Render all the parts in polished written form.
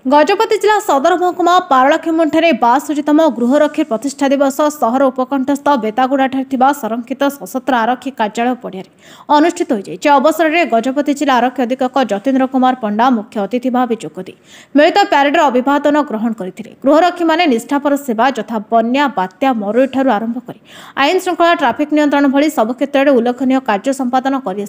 गजपति जिला सदर महकुमा पारलाखेमुंठारे 62तम गृहरक्षी प्रतिष्ठा दिवस सहर उपकंठस्थ बेतागुड़ाठारे संरक्षित सशस्त्र आरक्षी कार्यालय पड़िया अनुष्ठित हो अवसर में गजपति जिला आरक्षी अधीक्षक जतीन्द्र कुमार पंडा मुख्य अतिथि भाव जोगदी मिलित प्यारेडर अभिवादन ग्रहण करते। गृहरक्षी माने निष्ठापर सेवा यथा बन्या बात्या मरुड़ी ठारू आरंभ कर आईन श्रृंखला ट्राफिक नियंत्रण भली सब क्षेत्र में उल्लेखनीय कार्य संपादन कर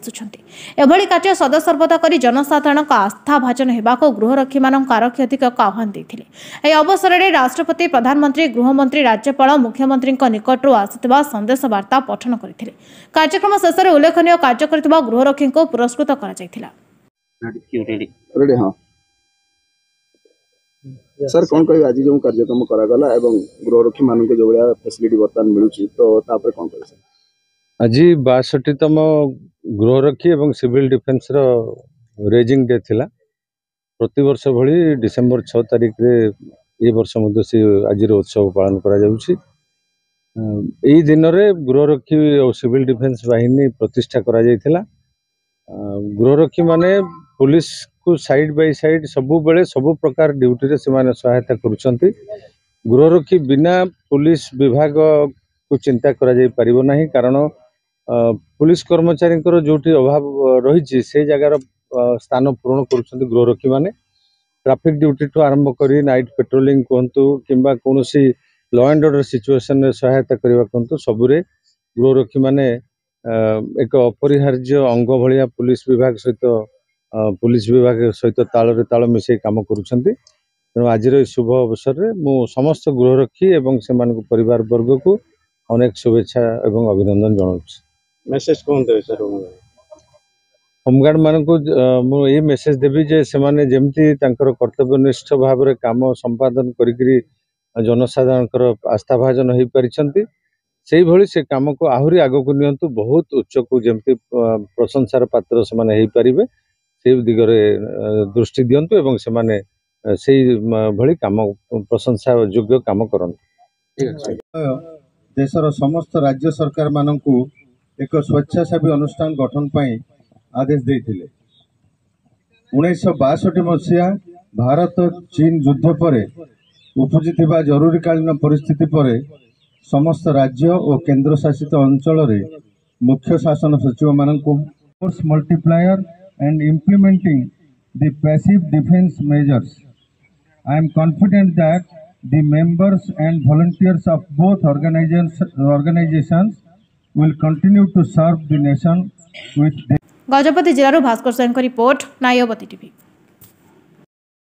कार्य सदासर्वदा कर जनसाधारण आस्था भाजन होगा गृहरक्षी आरक्षी अधीक्षक आह्वान देते। यह अवसर में राष्ट्रपति प्रधानमंत्री गृहमंत्री राज्यपाल मुख्यमंत्री निकटू आसुवा संदेश वार्ता पठन करते। कार्यक्रम शेष में उल्लेखनीय कार्य करथिबा गृहरक्षी को पुरस्कृत करा जायथिला। सर कौन कह आज जो कार्यक्रम करागला एवं गृहरक्षी मान जो भाया फैसिलिटी बर्तमान मिलूची तो तापर कौन कह आज 62तम गृहरक्षी एवं सिविल डिफेन्स रो रेजिंग डे थिला। प्रति वर्ष भली डिसेम्बर 6 तारिख रे ए वर्ष मध्य से आज उत्सव पालन करा जाउची। एही दिन रे गृहरक्षी और सिविल डिफेन्स बाहिनी प्रतिष्ठा करा जायथिला। गृहरक्षी माने पुलिस को साइड बाय साइड सबु बेले सबु प्रकार ड्यूटी रे से माने सहायता करूछंती। गृहरक्षी बिना पुलिस विभाग को चिंता करा जाय परिबो नाही, कारण पुलिस कर्मचारी जोटी अभाव रही से जगार स्थान पूरण करुछंती गृहरक्षी माने। ट्रैफिक ड्यूटी ठू आरंभ करी नाइट पेट्रोलिंग कहतु किंबा कोनोसी लॉ एंड ऑर्डर सिचुएशन रे सहायता करबा कहतु सबुरे गृहरक्षी माने एक अपरिहार्य अंग भलिया पुलिस विभाग सहित ताल ताल मिसे काम करुछंती। तेणु आज शुभ अवसर रे मु समस्त गृहरक्षी एवं सेमान परिवार वर्ग को अनेक शुभेच्छा एवं अभिनंदन जनाउछि। मेसेज कोन देबे सर होमगार्ड मान को मुझे मेसेज देवी जे से माने जेमती तांकर कर्तव्यनिष्ठ भाव रे काम संपादन करिकरी जनसाधारण आस्था भाजन हो पारिछंती सेही भली से काम को आहुरी आगो को नियंतु बहुत उच्च को जेमती प्रशंसार पात्र से माने हेई परिबे से दिगरे दृष्टि दियंतु एवं से माने सेही भली काम प्रशंसा योग्य काम करंतु। देशर समस्त राज्य सरकार मानकू एक स्वेच्छासेवी अनुष्ठान गठन पाई आदेश देते। 1962 मसीहा भारत चीन युद्ध पर उपजिथिबा जरूरीकालीन परिस्थिति पर समस्त राज्य और केंद्र शासित अंचल रे मुख्य शासन सचिव मानकू force multiplier and implementing the passive defence measures. I am confident that the members and volunteers of both organisations will continue to serve the nation with Gajapati जिलारू भास्कर सोरेन को रिपोर्ट नायवती टीवी।